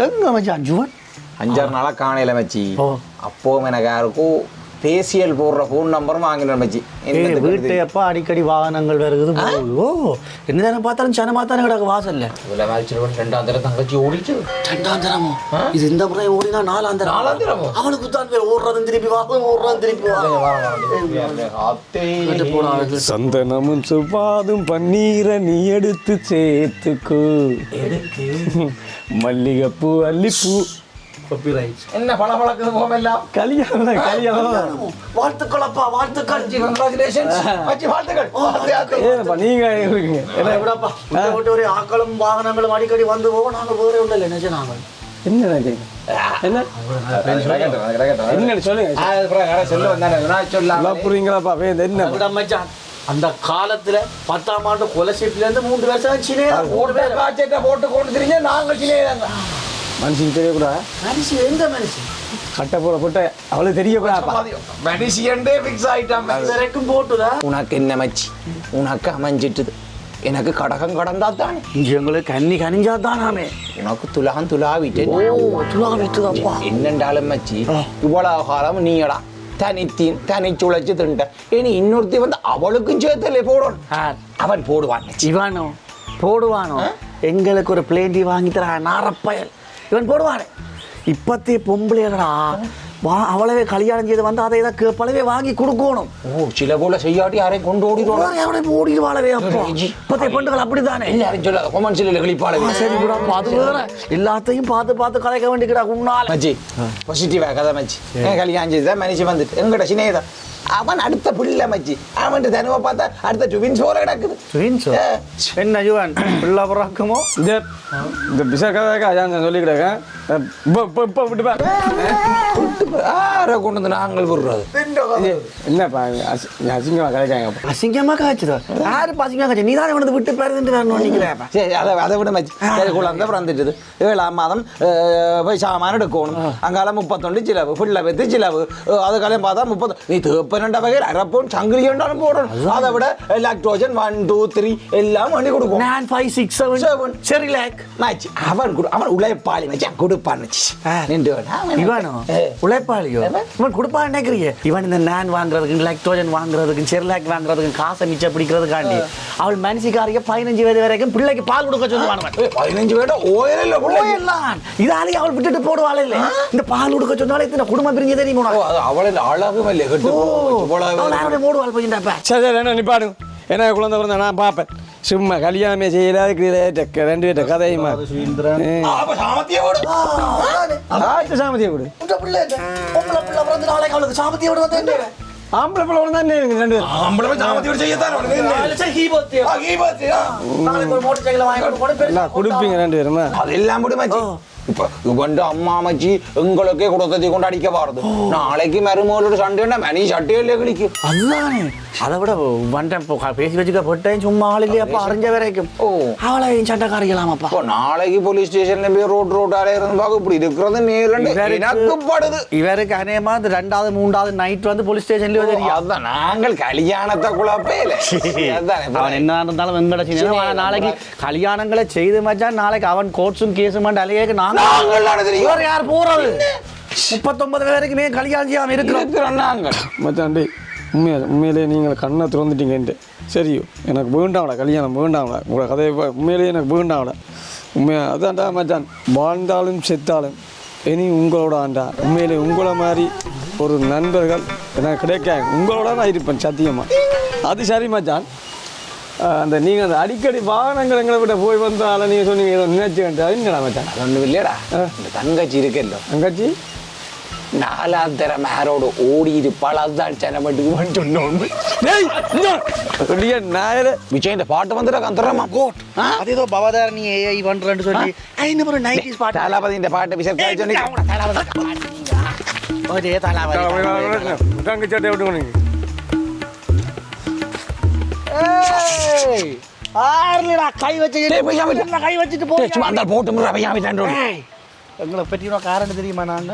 எங்க மச்சான் ஜுவன் 5-6 நாளா காணையில மச்சி. அப்போ எனக்கு யாருக்கும் பேசியல் போடுற ஃபோன் நம்பரும் வாங்கின மச்சி. வீட்டு எப்போ அடிக்கடி வாகனங்கள் வருகுது ஓ என்ன தானே பார்த்தாலும் சன மாத்தானே கிடக்கு வாசல்ல. இவ்வளோ மேட்ச் 2ஆம் தரம் தங்கச்சி ஓடிச்சு. 2ஆம் தரமோ? இது இந்த முறை ஓடினா 4ஆம் தரம். அவனுக்கு தான் பேர் ஓடுறதும் திருப்பி வாங்க ஓடுறான் திருப்பி வாங்க. சந்தனமும் சுபாதும் பன்னீரை நீ எடுத்து சேர்த்துக்கோ. மல்லிகைப்பூ அல்லிப்பூ என்ன பல பழக்குது போமெல்லாம் கல்யாணம். வாழ்த்துக்கள் அப்பா, வாழ்த்துக்கள். கங்க்ராச்சுலேஷன்ஸ் மச்சி, வாழ்த்துக்கள். நீங்க ஒரு ஆக்களும் வாகனங்களும் அடிக்கடி வந்து போவோம். நாங்கள் வேற ஒன்றும் இல்லை நினைச்சு நாங்கள் என்ன சொல்லுங்க என்ன அந்த காலத்துல 10ஆம் ஆண்டு கொலை சீட்டுல இருந்து 3 வருஷம் சினையா போட்டு கொண்டு தெரிஞ்ச நாங்கள் சினையாங்க. மனுஷன் தெரியக்கூடாது. மனுஷன் எந்த மனுஷன் கட்ட போட போட்ட அவளுக்கு தெரியக்கூடாது. மனுஷியண்டே ஃபிக்ஸ் ஆயிட்டான். வரைக்கும் போட்டுதா. உனக்கு என்ன மச்சி, உனக்கு அமைஞ்சிட்டுது. எனக்கு கடகம் கடந்தா தானே. எங்களுக்கு கன்னி கனிஞ்சா தானாமே. உனக்கு துலகம் துலாவிட்டு துலாவிட்டுதாப்பா. என்னண்டாலும் மச்சி, இவ்வளவு காலம் நீடா தனி சுழைச்சு தின்ட்ட. இனி இன்னொருத்தி வந்து அவளுக்கும் சேர்த்தலே போடணும். அவன் போடுவான். இவனோ போடுவானோ? எங்களுக்கு ஒரு பிளேண்டி வாங்கி தர நாரப்பயல் இவன் போடுவானே. இப்பத்தே பொம்பளைடா அவளவே கல்யாணம் செய்து வந்து அதை பழவே வாங்கி கொடுக்கணும். ஓ, சில போல செய்யாட்டி யாரையும் கொண்டு ஓடிடுவாங்க. ஓடிடுவாளவே. அப்போ இப்பத்தே பெண்கள் அப்படித்தானே. எல்லாரும் சொல்ல கொமன்சில கழிப்பாளவே. சரி கூட அது வேற எல்லாத்தையும் பார்த்து பார்த்து கலைக்க வேண்டியடா உன்னால. மச்சி பாசிட்டிவா கதை மச்சி. கல்யாணம் செய்து மனுஷன் வந்துட்டு எங்கட சினேதான் அவன் அடுத்த பிள்ளை மச்சி. அவன் தனுவை பார்த்தா அடுத்த ட்வின்ஸ் போல கிடக்குது. என்ன ஜுவன் பிள்ளை பிறக்குமோ? இந்த பிசா கதை சொல்லி கிடக்க கொண்டு வந்து நாங்கள் விடுறது என்னப்பா அசிங்கமா கதைக்காங்க. அசிங்கமா காய்ச்சதோ? யாரு அசிங்கமா காய்ச்சி? நீ தானே வந்து விட்டு பேருந்து நினைக்கிறேன். சரி, அதை விட மச்சி. குழந்தை பிறந்துட்டுது. 7ஆம் மாதம் போய் சாமான எடுக்கணும். அங்கால 31 சிலவு, பிள்ளை பெற்று சிலவு. அதுக்காலையும் பார்த்தா 30. நீ தேப்பனண்ட வகையில் அரப்போன் சங்கிலி என்றாலும் போடணும். அதை விட லாக்டோஜன் 1 2 3 எல்லாம் பண்ணி கொடுக்கும். 9 5 6 7 சரி லேக் மச்சி. அவன் உழைப்பாளி மச்சி. கொடுப்பான் மச்சி. இவனோ உழைப்பாளியோ? இவன் கொடுப்பான் நினைக்கிறீங்க? இவன் இந்த நான் வாங்குறதுக்கு, லாக்டோஜன் வாங்குறதுக்கு, செர்லாக் வாங்குறதுக்கு காசை மிச்சம் பிடிக்கிறதுக்காண்டி அவள் மனுஷிக்காரிக்க 15 வயது வரைக்கும் பிள்ளைக்கு பால் கொடுக்க சொல்லுவான். 15 வயது ஓயலாம். இதாலே அவள் விட்டுட்டு போடுவாள். இல்லை இந்த பால் கொடுக்க சொன்னாலே இத்தனை குடும்பம் பிரிஞ்சு தெரியுமா? அவளை அழகும் இல்லை மூடுவாள் போயிட்டாப்ப. சரி நீ பாடுங்க. என்ன குழந்தை பிறந்த நான் பார்ப்பேன். சும்மா கல்யாணமே செய்யலாது 2 பேர்ட்ட கதையுமா சாமத்திய கொடு. ஆம்பளை பிள்ளை தான் 2 கொடுப்பீங்க 2 பேருமா? அதெல்லாம் முடியுமாச்சு. இப்ப இவன் அம்மா மச்சி எங்களுக்கே குடத்தை கொண்டு அடிக்க பாருது. நாளைக்கு மருமகளோட சண்டைன்னா மணி சட்டையிலே கிழிக்கும். அதுதானே. அதை விட வண்டேன் பேசி வச்சுக்க போட்டேன் சும்மா ஆள் இல்லையாப்பா அறிஞ்ச வரைக்கும். அவளை சண்டைக்காரிக்கலாமாப்பா. நாளைக்கு போலீஸ் ஸ்டேஷன்ல போய் ரோட்டாலே இருந்து பார்க்க இப்படி இருக்கிறது நேரப்படுது. இவருக்கு அநேகமா 2வது 3வது நைட் வந்து போலீஸ் ஸ்டேஷன்லயே தெரியும். அதுதான் நாங்கள் கல்யாணத்தை குழப்பே இல்லை. அவன் என்ன இருந்தாலும் வெங்கட சின்ன நாளைக்கு கல்யாணங்களை செய்து மச்சான். நாளைக்கு அவன் கோர்ட்ஸும் கேஸும் அலையேக்கு யார் போறது? 39 வரைக்குமே கல்யாணம் செய்யாம இருக்கிறோம் நாங்கள். மச்சாண்டி உண்மையிலே நீங்கள் கண்ணை திறந்துட்டீங்கன்ட்டு சரியோ. எனக்கு வேண்டாம்டா கல்யாணம், வேண்டாம்டா உங்களோட கதையை. உண்மையிலேயே எனக்கு வேண்டாம்டா. உண்மையாக அதான்டா மச்சான். வாழ்ந்தாலும் செத்தாலும் இனி உங்களோட ஆண்டா. உண்மையிலே உங்களை மாதிரி ஒரு நண்பர்கள் எனக்கு கிடைக்காது. உங்களோட நான் இருப்பேன் சத்தியமாக. அது சரி மச்சான். அந்த நீங்கள் அந்த அடிக்கடி வாகனங்கள் எங்களை விட போய் வந்தால நீங்கள் சொன்னீங்க ஏதோ நினைச்சு வேண்டாம். என்னடா மச்சான்? அது ஒன்றும் இல்லையடா. இந்த தங்கச்சி இருக்கല്ലോ, தங்கச்சி 4ஆம் தரம் மேரோட ஓடி இருப்பாள். அதுதான் சென்னமட்டுக்கு சொன்னோம். விஜய் பாட்டு வந்துட்டா கந்தரமா கோட். அது ஏதோ பவதாரணி ஏஐ பண்றேன்னு சொல்லி ஒரு 90s பாட்டு. தளபதி இந்த பாட்டு விசர் சொல்லி ஒரே தளபதி தங்கச்சி விட்டு கை வச்சுட்டு போட்டு எங்களை பற்றி காரணம் தெரியுமா? நாங்க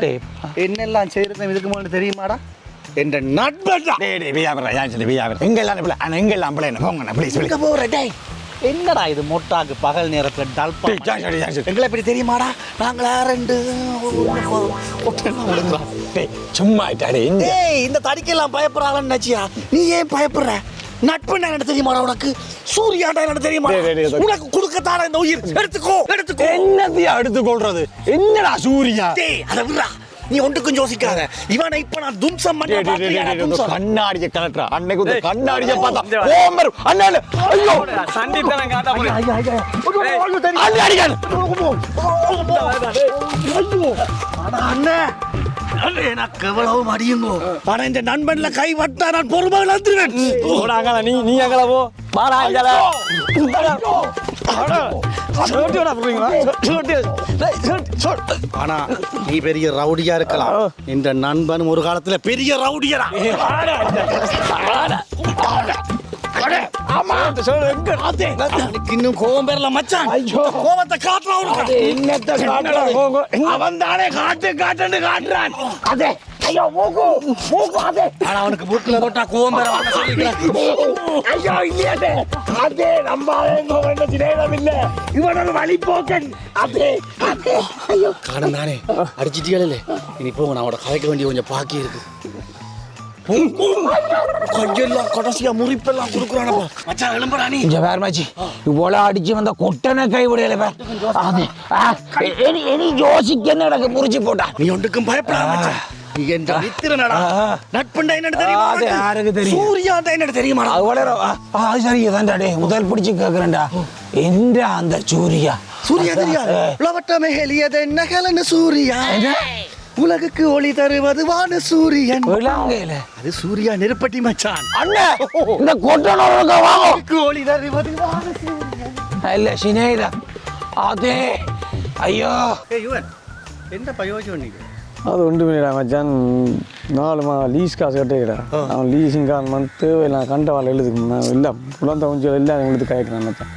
என்னெல்லாம் செய்யறது இதுக்கு முன்னாடி தெரியுமாடா? என்ற நட்பு எங்கெல்லாம் போங்க ப்ளீஸ் போற. என்னடா இது மொட்டாக்கு பகல் நேரத்துல டல்பா எங்களை எப்படி தெரியுமாடா நாங்களா ரெண்டு சும்மா ஆயிட்டாடே ஏய் இந்த தடிக்கெல்லாம் பயப்படுறாங்கன்னு நினைச்சியா நீ ஏன் பயப்படுற நட்பு என்ன தெரியுமாடா உனக்கு சூர்யாண்டா என்ன தெரியுமா உனக்கு கொடுக்கத்தான இந்த உயிர் எடுத்துக்கோ என்னத்தையா எடுத்துக்கொள்றது என்னடா சூர்யா டேய் அத விடுடா நீ ஒன்றுக்கும் யோசிக்காத இவனை இப்ப நான் தும்சம் கண்ணாடிய கலட்டுறா அன்னைக்கு கண்ணாடிய பார்த்தா ஓமர் அண்ணா ஐயோ சண்டித்தனம் காட்ட எனக்கு எவ்வளவு மடியுங்கோ ஆனா இந்த நண்பன்ல கை வட்டா நான் பொறுமை இழந்துருவேன் நீ அங்கல போ வாடா அங்கல ஆனா நீ பெரிய ரவுடியா இருக்கலாம் இந்த நண்பன் ஒரு காலத்துல பெரிய ரவுடியரா இன்னும் கோபம் பெறல மச்சான் கோபத்தை காட்டுறான் அவன் தானே காட்டு காட்டுன்னு காட்டுறான் அதே ஐயோ மூக்கு மூக்கு அதே ஆனா அவனுக்கு மூக்குல போட்டா கோபம் பெற ஐயோ இல்லையாதே அதே நம்பாலே கோபம் சினேகம் இல்ல இவனோட வழி போக்கன் அதே ஐயோ காரணம் தானே அடிச்சிட்டியாலே இனி போ நான் அவட கதைக்க வேண்டிய கொஞ்சம் பாக்கி இருக்கு கையெல்லாம் கடைசியா முறிப்பெல்லாம் கொடுக்குறானப்பா மச்சான் எழும்புறா நீ இங்க வேற மாச்சி இவ்வளோ அடிச்சு வந்த கொட்டனை கை விடையில அது இனி யோசிக்க நடக்க முறிச்சு போட்டா நீ ஒன்றுக்கும் பயப்படாத மச்சான் நீ என்ற மித்திரனடா நட்புண்டா என்னன்னு தெரியுமா அது யாருக்கு தெரியும் சூர்யாண்டா என்ன தெரியுமா அது வளர அது சரி இதான்டா டே முதல் பிடிச்சு கேக்குறேன்டா என்ற அந்த சூர்யா சூர்யா தெரியாது உலவட்டமே எளியது நகலன்னு சூர்யா உலகுக்கு ஒளி தருவது வான சூரியன் அது சூர்யா நெருப்பட்டி மச்சான் அண்ணா இந்த கொட்டனோட வாங்க ஒளி தருவது வான சூரியன் இல்ல சினேதா அதே ஐயோ ஏய் யுவன் என்ன பிரயோஜனம் நீங்க அது ஒன்று பண்ணிடா மச்சான் 4 லீஸ் காசு கட்டிடா அவன் லீஸிங் காரணம் வந்து தேவையில்லாம் கண்ட வாழை எழுதுக்கு இல்லை குழந்தை கொஞ்சம் எல்லாம் எழுதி கேட்குறான் மச்சான்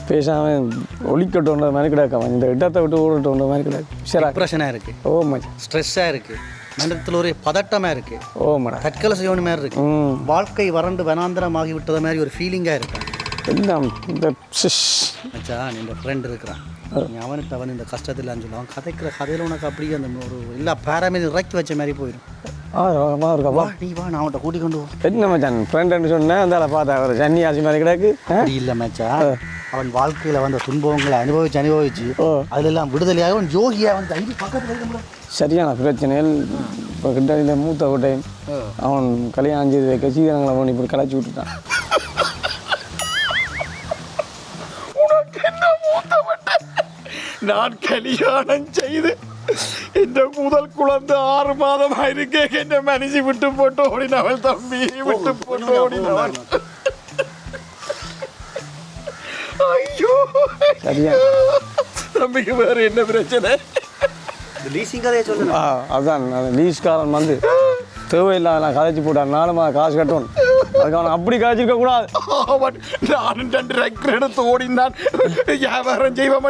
பேசாமல் ஒழிக்கட்டோன்ற மாதிரி கிடக்காம இந்த இடத்தை விட்டு ஓடட்டோன்ற மாதிரி கிடக்கு சரி டிப்ரெஷனாக இருக்கு ஓ மச்சான் ஸ்ட்ரெஸ்ஸாக இருக்கு மனத்தில் ஒரு பதட்டமாக இருக்கு ஓ மேடம் தற்கொலை செய்யணும் மாதிரி இருக்கு வாழ்க்கை வறண்டு வனாந்திரமாகி விட்டத மாதிரி ஒரு ஃபீலிங்காக இருக்கு எல்லாம் இந்த மச்சான் இந்த ஃப்ரெண்ட் இருக்கிறான் அவனுக்கு அவன் இந்த கஷ்டத்தில் சொல்லுவான் கதைக்கிற கதையில் உனக்கு அப்படியே அந்த ஒரு எல்லா பேராமீது இறக்கி வச்ச மாதிரி போயிடும் இருக்கா நீ வா நான் அவன்கிட்ட கூட்டி கொண்டு என்ன மச்சான் ஃப்ரெண்டுன்னு சொன்னேன் அந்த பார்த்தா ஒரு சன்னி ஆசி மாதிரி கிடக்கு அப்படி இல்லை மச்சான் அவன் வாழ்க்கையில் வந்த துன்பங்களை அனுபவிச்சு அதிலெல்லாம் விடுதலையாக அவன் யோகியாக வந்து ஐடி பக்கத்தில் இருக்க முடியும் சரியான பிரச்சனைகள் இப்போ கிட்ட மூத்த கோட்டையும் அவன் கல்யாணம் செய்து வைக்க சீதனங்களை அவன் இப்படி கலைச்சி விட்டுட்டான் நான் கல்யாணம் செய்து இந்த முதல் குழந்தை 6 மாதம் ஆயிருக்கே என்ன மனுஷி விட்டு போட்டு ஓடினவள் தம்பி விட்டு போட்டு ஓடினவள் ஐயோ சரியா தம்பிக்கு வேற என்ன பிரச்சனை லீசிங் கதையை சொல்லுங்க அதான் லீஸ்காரன் வந்து தேவையில்லை நான் கதைச்சி போட்டான் 4 மாதம் காசு கட்டணும் அதுக்கு அவனை அப்படி கதைச்சிருக்க கூடாது நானும் 2 ரெக்கர் எடுத்து ஓடினான் வியாபாரம் செய்வோம்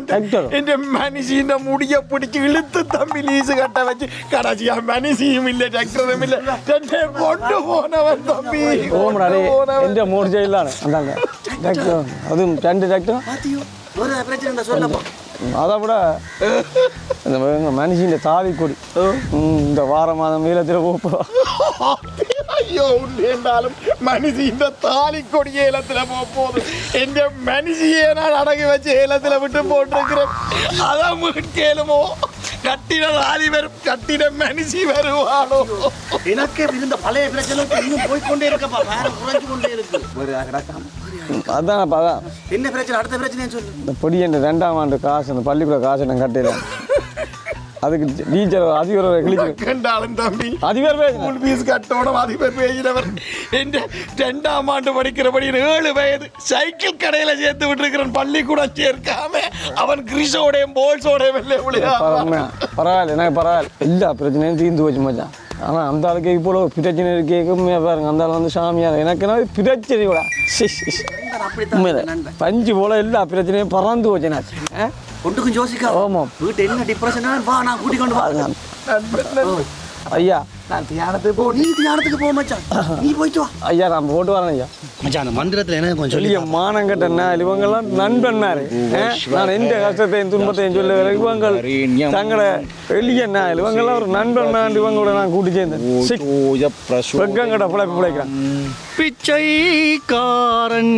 என் மனுஷி இந்த முடிய பிடிச்சி இழுத்து தம்பி லீஸு கட்ட வச்சு கடைசியா மனுஷியும் இல்லை டிராக்டரும் இல்லை கொண்டு போனவன் தம்பி ஓமடாடே எந்த 3 ஜெயிலான அந்தாங்க டிராக்டர் அதுவும் 2 டிராக்டர் அதை விட இந்த மனுஷன் தாலி கொடி இந்த வார மாதம் நீளத்தில் போப்பா ஐயோ உண்டாலும் மனுஷி இந்த தாலி கொடி ஏலத்துல போகுது எந்த மனுஷியே நான் அடங்கி வச்சு ஏலத்துல விட்டு போட்டிருக்கிறேன் அதான் கேளுமோ கட்டின தாலி வரும் கட்டின மனுஷி வருவானோ எனக்கே இருந்த பழைய பிரச்சனை இன்னும் போய்கொண்டே இருக்கப்பா வேற குறைஞ்சு கொண்டே இருக்கு அதான் அதான் என்ன பிரச்சனை அடுத்த பிரச்சனைன்னு சொல்லு இந்த பொடி என்ற 2ஆம் ஆண்டு காசு அந்த பள்ளிக்கூட காசு நான் கட்டிடுறேன் அதுக்கு டீச்சர் அதிபர் கண்டாலும் தம்பி அதிபர் ஸ்கூல் ஃபீஸ் கட்டணும் அதிபர் பேசினவர் என் 2ஆம் ஆண்டு படிக்கிறபடி 7 வயது சைக்கிள் கடையில சேர்த்து விட்டுருக்கிறேன் பள்ளிக்கூடம் சேர்க்காம அவன் கிரிஷோடையும் போல்ஸோடையும் பரவாயில்ல எனக்கு பரவாயில்ல எல்லா பிரச்சனையும் தீர்ந்து போச்சு மச்சான் ஆனால் அந்த ஆளுக்கு இப்போ பிரச்சனை இருக்கே பாருங்க அந்த ஆள் வந்து சாமியார் எனக்கு என்ன பிரச்சனை கூட பஞ்சு போல எல்லா பிரச்சனையும் பறந்து போச்சுனாச்சு ஒன்றுக்கும் யோசிக்கா ஆமாம் வீட்டு என்ன டிப்ரெஷன் வா நான் கூட்டிக் கொண்டு வா ஐயா நான் தியானத்துக்கு போ. நீ தியானத்துக்கு போ மச்சான், நீ போயிட்டு வா. ஐயா நான் போட்டு வரேன் ஐயா. மச்சான் அந்த மந்திரத்துல என்ன கொஞ்சம் சொல்லி சொல்லிய மானங்கட்ட இவங்கெல்லாம் நண்பன்னாரு. நான் எந்த கஷ்டத்தையும் துன்பத்தையும் சொல்ல இவங்க தங்களை எளிய நாள் இவங்கெல்லாம் ஒரு நண்பன் இவங்களோட நான் கூட்டி சேர்ந்தேன். வெக்கங்கட பிழைப்பு பிழைக்கிறேன். பிச்சைக்காரன்